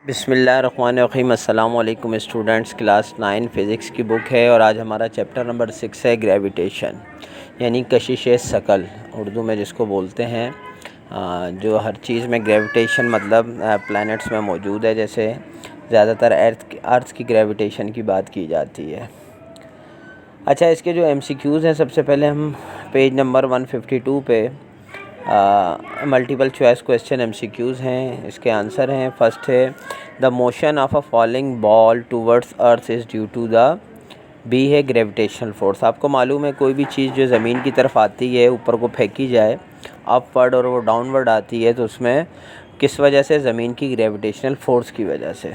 बिस्मिल्लाहिर्रहमानिर्रहीम। अस्सलाम वालेकुम स्टूडेंट्स। क्लास 9 फ़िज़िक्स की बुक है और आज हमारा चैप्टर नंबर 6 है ग्रेविटेशन, यानी कशिश शकल उर्दू में जिसको बोलते हैं। जो हर चीज़ में ग्रेविटेशन मतलब प्लैनेट्स में मौजूद है। जैसे ज़्यादातर अर्थ की ग्रेविटेशन की बात की जाती है। अच्छा, इसके जो MCQs हैं, सबसे पहले हम पेज नंबर 152 पे मल्टीपल चॉइस क्वेश्चन MCQs हैं। इसके आंसर हैं। फर्स्ट है the motion of a falling ball towards earth is due to the B है ग्रेविटेशनल फोर्स। आपको मालूम है कोई भी चीज़ जो ज़मीन की तरफ आती है, ऊपर को फेंकी जाए अपवर्ड और वो डाउनवर्ड आती है, तो उसमें किस वजह से? ज़मीन की ग्रेविटेशनल फोर्स की वजह से।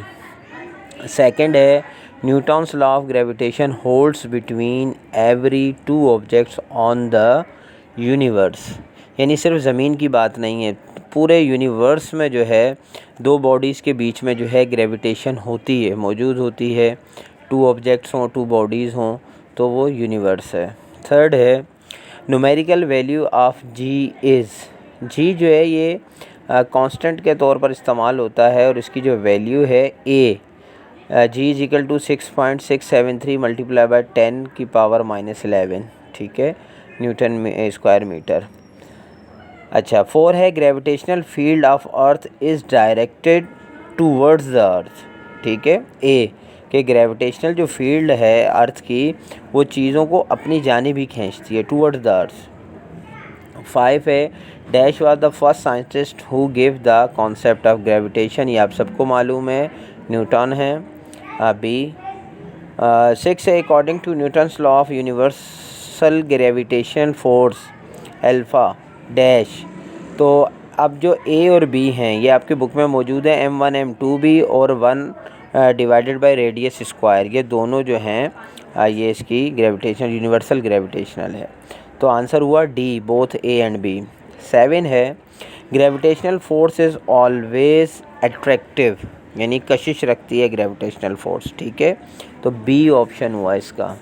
सेकंड है Newton's law of gravitation holds between every two objects on the universe. यानी सिर्फ ज़मीन की बात नहीं है, पूरे यूनिवर्स में जो है दो बॉडीज़ के बीच में जो है ग्रेविटेशन होती है, मौजूद होती है। टू ऑब्जेक्ट्स हों, टू बॉडीज़ हों, तो वो यूनिवर्स है। थर्ड है numerical value of G is. G जो है ये कांस्टेंट के तौर पर इस्तेमाल होता है और इसकी जो वैल्यू है a G is equal to 6.673 multiply by 10 की पावर -11, ठीक है, न्यूटन में स्क्वायर मीटर। अच्छा, 4 है gravitational field of earth is directed towards the earth, ठीक है। ए कि ग्रेविटेशनल जो फील्ड है अर्थ की, वो चीज़ों को अपनी जानिब ही खींचती है, टूवर्ड्स द अर्थ। 5 है dash was the first scientist who give the concept of gravitation. ये आप सबको मालूम है, न्यूटन है। बी 6 है according to Newton's law of universal gravitation force alpha dash. तो अब जो ए और बी हैं ये आपकी बुक में मौजूद है, M1 M2 भी और 1 डिवाइडेड बाय रेडियस स्क्वायर, ये दोनों जो हैं ये इसकी ग्रेविटेशन यूनिवर्सल ग्रेविटेशनल है। तो आंसर हुआ D, both A and B. 7 है gravitational force is always attractive, यानी कशिश रखती है ग्रेविटेशनल फोर्स, ठीक है, तो बी ऑप्शन हुआ इसका।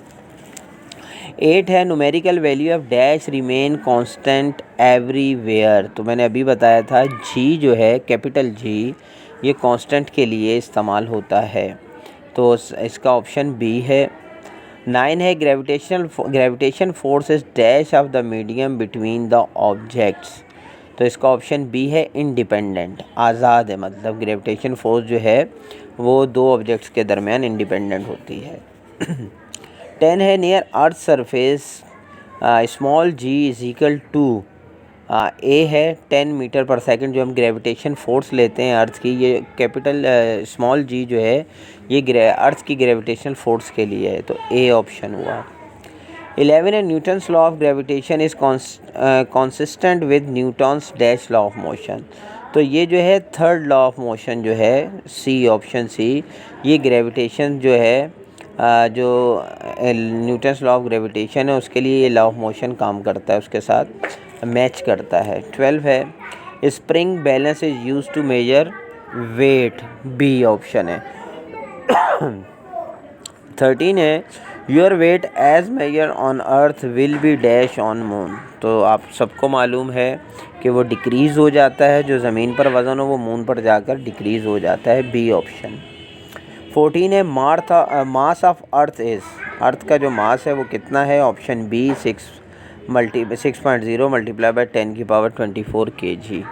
8 है numerical value of dash remain constant everywhere. तो मैंने अभी बताया था जी जो है कैपिटल जी, ये कांस्टेंट के लिए इस्तेमाल होता है, तो इसका ऑप्शन बी है। 9 है gravitation force is dash of the medium between the objects. तो इसका ऑप्शन बी है इंडिपेंडेंट, आज़ाद है, मतलब ग्रेविटेशन फोर्स जो है वो दो ऑब्जेक्ट्स के दरमियान इंडिपेंडेंट होती है। 10 है near earth surface small G is equal to a है 10 मीटर पर सेकंड। जो हम ग्रेविटेशन फोर्स लेते हैं अर्थ की, ये कैपिटल स्मॉल जी जो है ये अर्थ की ग्रेविटेशनल फोर्स के लिए है, तो ए ऑप्शन हुआ। 11 है Newton's law of gravitation is consistent with Newton's dash law of motion. तो ये जो है थर्ड लॉ ऑफ मोशन जो है सी, ऑप्शन सी, ये ग्रेविटेशन जो है जो न्यूटन्स लॉ ऑफ ग्रेविटेशन है उसके लिए ये लॉ ऑफ मोशन काम करता है, उसके साथ मैच करता है। 12 है spring balance is use to measure weight, B option है। 13 है your weight as measure on earth will be dash on moon. तो आप सबको मालूम है कि वो डिक्रीज़ हो जाता है, जो ज़मीन पर वज़न हो वो मून पर जाकर डिक्रीज़ हो जाता है, बी ऑप्शन। 14 है मास ऑफ अर्थ इज़, अर्थ का जो मास है वो कितना है? ऑप्शन बी 6.0 मल्टीप्लाई बाय 10 की पावर 24 kg।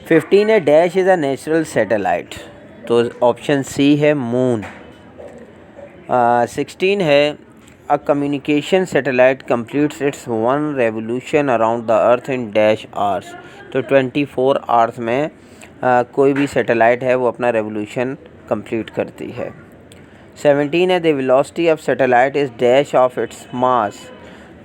15 है dash is a natural satellite, तो ऑप्शन सी है मून। 16 है a communication satellite completes it's 1 revolution around the earth in dash hours. तो 24 आवर्स में कोई भी सैटेलाइट है वो अपना रेवोल्यूशन कंप्लीट करती है। 17 है the velocity of satellite is dash of its mass.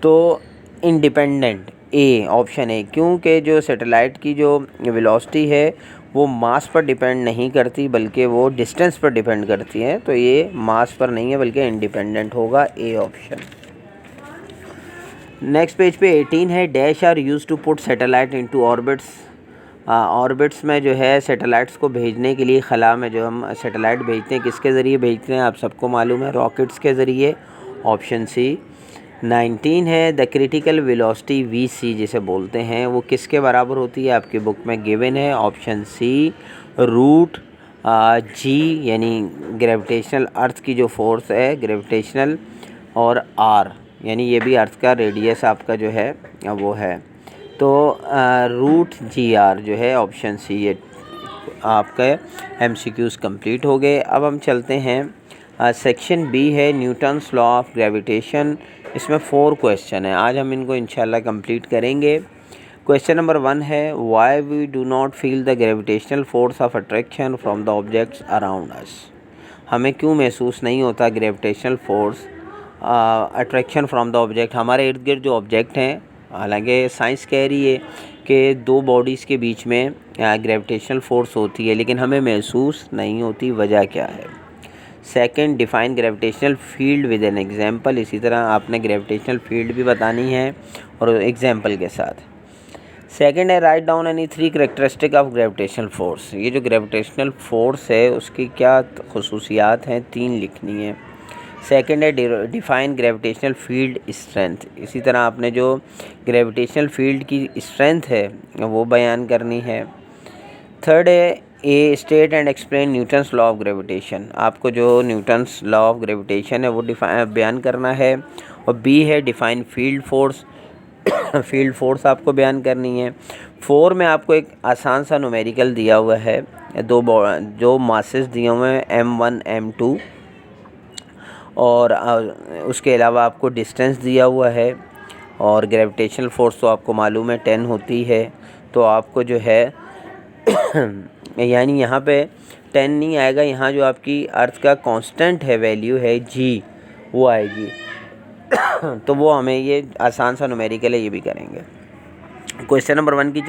तो इंडिपेंडेंट, ए ऑप्शन ए, क्योंकि जो सैटेलाइट की जो वेलोसिटी है वो मास पर डिपेंड नहीं करती बल्कि वो डिस्टेंस पर डिपेंड करती है, तो ये मास पर नहीं है बल्कि इंडिपेंडेंट होगा, ए ऑप्शन। नेक्स्ट पेज पे 18 है dash are use to put satellite into orbits. Orbits में जो है सैटेलाइट्स को भेजने के लिए, खला में जो हम सैटेलाइट भेजते हैं किसके ज़रिए भेजते हैं? आप सबको मालूम है, रॉकेट्स के ज़रिए, ऑप्शन सी। 19 है द क्रिटिकल वेलोसिटी VC जिसे बोलते हैं वो किसके बराबर होती है? आपकी बुक में गिवन है, ऑप्शन सी रूट जी यानी ग्रेविटेशनल अर्थ की जो फोर्स है ग्रेविटेशनल, और आर यानी ये भी अर्थ का रेडियस आपका जो है वो है। तो रूट जी आर जो है ऑप्शन सी, ये आपके एमसीक्यूज़ कंप्लीट हो गए। अब हम चलते हैं सेक्शन बी है न्यूटन्स लॉ ऑफ ग्रेविटेशन। इसमें 4 क्वेश्चन है, आज हम इनको इंशाल्लाह कंप्लीट करेंगे। क्वेश्चन नंबर 1 है why we do not feel the gravitational force of attraction from the objects around us. हमें क्यों महसूस नहीं होता gravitational force attraction from the object, हमारे इर्द गिर्द जो ऑब्जेक्ट हैं। हालांकि साइंस कह रही है कि 2 बॉडीज़ के बीच में ग्रेविटेशनल फोर्स होती है, लेकिन हमें महसूस नहीं होती, वजह क्या है। Second, define gravitational field with an example. इसी तरह आपने ग्रेविटेशनल फील्ड भी बतानी है और एग्जांपल के साथ। सेकंड है write down any 3 characteristic of gravitational force. ये जो ग्रेविटेशनल फोर्स है उसकी क्या खसूसियात हैं, 3 लिखनी है। सेकंड है डिफाइन ग्रेविटेशनल फील्ड स्ट्रेंथ। इसी तरह आपने जो ग्रेविटेशनल फील्ड की स्ट्रेंथ है वो बयान करनी है। थर्ड है a state and explain Newton's law of gravitation. आपको जो न्यूटन्स लॉ ऑफ ग्रेविटेशन है वो बयान करना है। और बी है define field force. Field force आपको बयान करनी है। 4 में आपको एक आसान सा न्यूमेरिकल दिया हुआ है, जो मासेस दिए हुए हैं M1 M2, और उसके अलावा आपको डिस्टेंस दिया हुआ है। और ग्रेविटेशनल फोर्स तो आपको मालूम है 10 होती है। तो आपको जो है यानी यहाँ पे 10 नहीं आएगा, यहाँ जो आपकी अर्थ का कांस्टेंट है वैल्यू है जी, वो आएगी। तो वो हमें ये आसान सा न्यूमेरिकल है, ये भी करेंगे। क्वेश्चन नंबर 1 की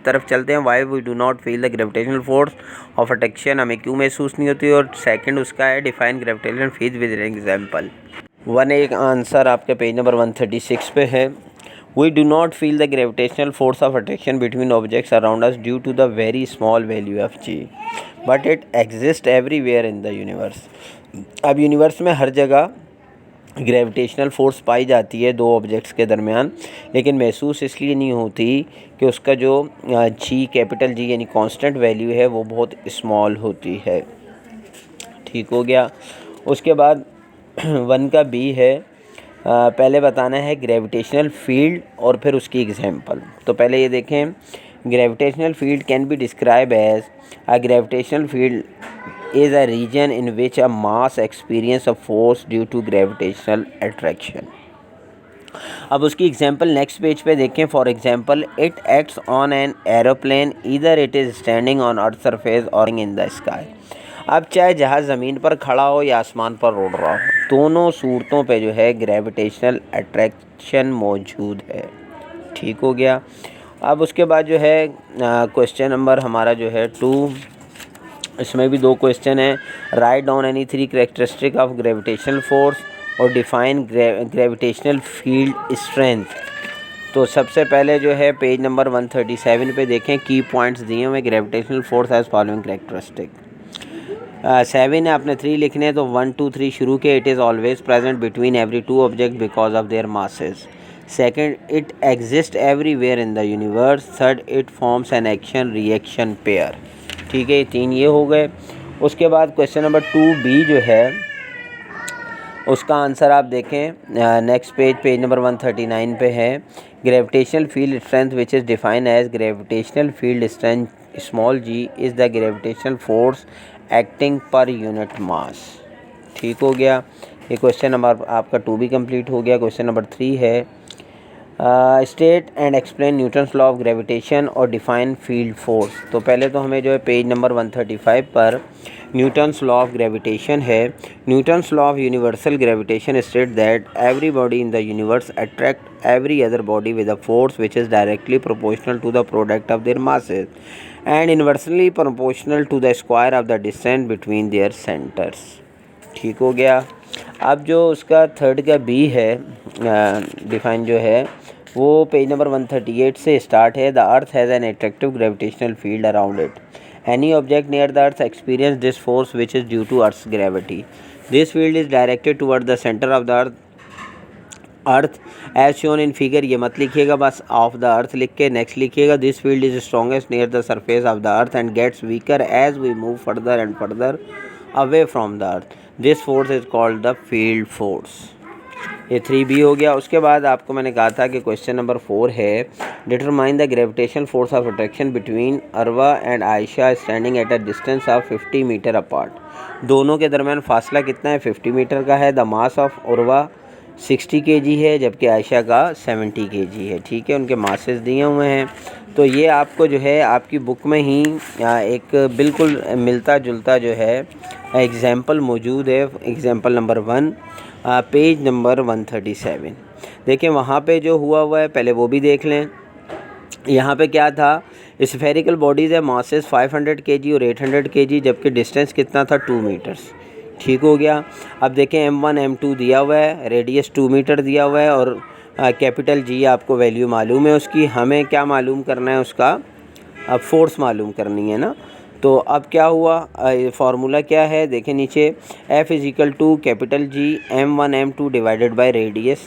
तरफ चलते हैं। Why we do not feel the gravitational force of attraction, हमें क्यों महसूस नहीं होती। और सेकंड उसका है define gravitational field with an example. 1 एक आंसर आपके पेज नंबर 136 पे है। We do not feel the gravitational force of attraction between objects around us due to the very small value of G, but it exist everywhere in the universe. अब universe में हर जगह gravitational force पाई जाती है 2 objects के दरमियान, लेकिन महसूस इसलिए नहीं होती कि उसका जो जी कैपिटल जी यानी कांस्टेंट वैल्यू है वो बहुत स्मॉल होती है। ठीक हो गया। उसके बाद 1 का बी है, पहले बताना है ग्रेविटेशनल फील्ड और फिर उसकी एग्जांपल। तो पहले ये देखें, gravitational field can be describe as a gravitational field is a region in which a mass experience a force due to gravitational attraction। अब उसकी एग्जांपल नेक्स्ट पेज पे देखें। For example it acts on an aeroplane either it is standing on earth surface और in the sky. अब चाहे जहाज़ ज़मीन पर खड़ा हो या आसमान पर उड़ रहा हो, दोनों सूरतों पे जो है ग्रेविटेशनल अट्रैक्शन मौजूद है। ठीक हो गया। अब उसके बाद जो है क्वेश्चन नंबर हमारा जो है 2, इसमें भी 2 क्वेश्चन हैं। Write down any 3 characteristic of gravitational force और डिफाइन ग्रेविटेशनल फील्ड स्ट्रेंथ। तो सबसे पहले जो है पेज नंबर 137 पे देखें, की पॉइंट्स दिए हुए gravitational force as following characteristic. 7 है, आपने 3 लिखने हैं, तो 1 2 3 शुरू के। It is always present between every 2 object because of their masses. Second, it exist everywhere in the universe. Third, it forms an action reaction pair. ठीक है, 3 ये हो गए। उसके बाद क्वेश्चन नंबर 2B जो है उसका आंसर आप देखें नेक्स्ट पेज नंबर 139 पे है। Gravitational field strength which is define as gravitational field strength small G is the gravitational force acting per unit mass. ठीक हो गया। ये क्वेश्चन नंबर आपका 2 भी कंप्लीट हो गया। क्वेश्चन नंबर 3 है state and explain Newton's law of gravitation और डिफाइन फील्ड फोर्स। तो पहले तो हमें जो है पेज नंबर 135 पर न्यूटन्स लॉ ऑफ ग्रेविटेशन है। Newton's law of universal gravitation state that every body in the universe attract every other body with a force which is directly proportional to the product of their masses and inversely proportional to the square of the distance between their centres. ठीक हो गया। अब जो उसका 3rd का B है define जो है वो पेज नंबर 138 से स्टार्ट है। The earth has an attractive gravitational field around it. Any object near the earth experience this force which is due to earth's gravity. This field is directed toward the centre of the earth earth as shown in figure, ये मत लिखिएगा, बस of the अर्थ लिख के next लिखिएगा। This field is strongest near the surface of the earth and gets weaker as we move further and further away from the earth. This force is called the field force. ये 3B हो गया। उसके बाद आपको मैंने कहा था कि क्वेश्चन नंबर 4 है, determine the gravitational force of attraction between Arwa and Ayesha standing at a distance of 50 metre apart. दोनों के दरमियान फासला कितना है? 50 मीटर का है। The mass of Urwa 60 kg है जबकि आयशा का 70 kg है। ठीक है, उनके मासेस दिए हुए हैं। तो ये आपको जो है आपकी बुक में ही एक बिल्कुल मिलता जुलता जो है एग्ज़ाम्पल मौजूद है। Example number 1 page number 137। देखिए वहाँ पे जो हुआ है पहले वो भी देख लें। यहाँ पे क्या था, स्फेरिकल बॉडीज़ है, मासेस 500 kg और 800 kg जबकि डिस्टेंस कितना था? 2 मीटर्स। ठीक हो गया। अब देखें M1 M2 दिया हुआ है, रेडियस 2 मीटर दिया हुआ है और कैपिटल G आपको वैल्यू मालूम है उसकी। हमें क्या मालूम करना है उसका? अब फोर्स मालूम करनी है ना। तो अब क्या हुआ, फार्मूला क्या है देखें नीचे, F = capital G M1 M2 divided by radius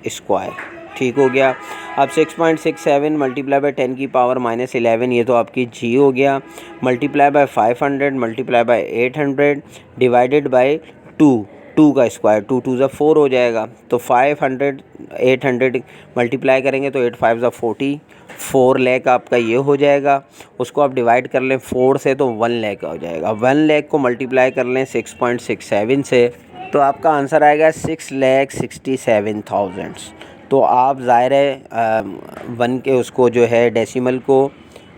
square. ठीक हो गया। अब 6.67 मल्टीप्लाई बाय 10 की पावर -11, ये तो आपकी G हो गया, multiply by 500 multiply by 800 divided by 2 का स्क्वायर, 2 2 4 हो जाएगा। तो 500 800 मल्टीप्लाई करेंगे तो 8 5 40, 4 लाख आपका ये हो जाएगा। उसको आप डिवाइड कर लें 4 से तो 1 लाख हो जाएगा। 1 लाख को मल्टीप्लाई कर लें 6.67 से तो आपका आंसर आएगा 6,67,000। तो आप ज़ाहिर है 1 के उसको जो है डेसिमल को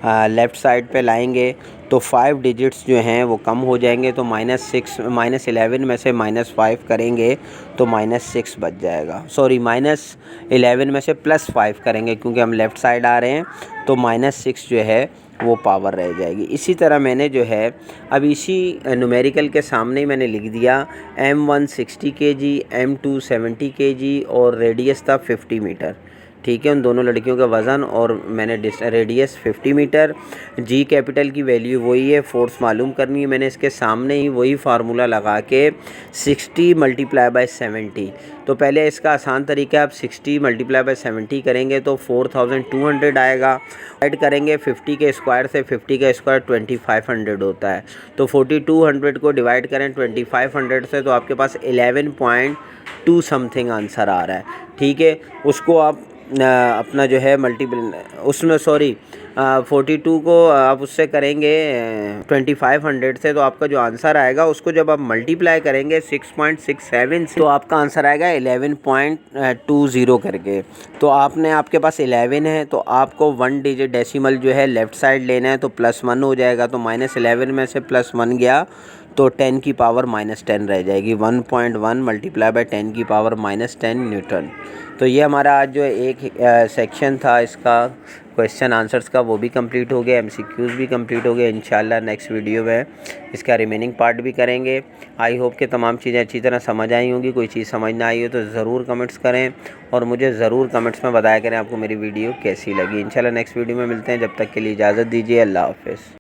लेफ़्ट साइड पे लाएंगे तो 5 डिजिट्स जो हैं वो कम हो जाएंगे। तो -11 में से -5 करेंगे तो -6 बच जाएगा। सॉरी, -11 में से +5 करेंगे क्योंकि हम लेफ़्ट साइड आ रहे हैं तो -6 जो है वो पावर रह जाएगी। इसी तरह मैंने जो है अब इसी न्यूमेरिकल के सामने ही मैंने लिख दिया M1 60 kg M2 70 kg और रेडियस था 50 मीटर। ठीक है, उन दोनों लड़कियों का वज़न और मैंने रेडियस 50 मीटर। G कैपिटल की वैल्यू वही है, फोर्स मालूम करनी है। मैंने इसके सामने ही वही फार्मूला लगा के 60 मल्टीप्लाई बाय 70। तो पहले इसका आसान तरीका है, आप 60 मल्टीप्लाई बाय 70 करेंगे तो 4200 आएगा। ऐड करेंगे 50 के स्क्वायर से, 50 का स्क्वायर 2500 होता है। तो 4200 को डिवाइड करें 2500 से तो आपके पास 11.2 समथिंग आंसर आ रहा है। ठीक है, उसको आप अपना जो है मल्टीपल उसमें 42 को आप उससे करेंगे 2500 से तो आपका जो आंसर आएगा उसको जब आप मल्टीप्लाई करेंगे 6.67 से तो आपका आंसर आएगा 11.20 करके। तो आपके पास 11 है तो आपको 1 डिजिट डेसिमल जो है लेफ़्ट साइड लेना है तो +1 हो जाएगा। तो -11 में से +1 गया तो 10 की पावर -10 रह जाएगी। 1.1 मल्टीप्लाई बाय 10 की पावर -10 न्यूटन। तो ये हमारा आज जो एक सेक्शन था इसका क्वेश्चन आंसर्स का वो भी कंप्लीट हो गया, MCQs भी कंप्लीट हो गए। इंशाल्लाह नेक्स्ट वीडियो में इसका रिमेनिंग पार्ट भी करेंगे। आई होप कि तमाम चीज़ें अच्छी तरह समझ आई होंगी। कोई चीज़ समझ ना आई हो तो ज़रूर कमेंट्स करें और मुझे ज़रूर कमेंट्स में बताया करें आपको मेरी वीडियो कैसी लगी। इंशाल्लाह नेक्स्ट वीडियो में मिलते हैं, जब तक के लिए इजाज़त दीजिए। अल्लाह हाफ़िज़।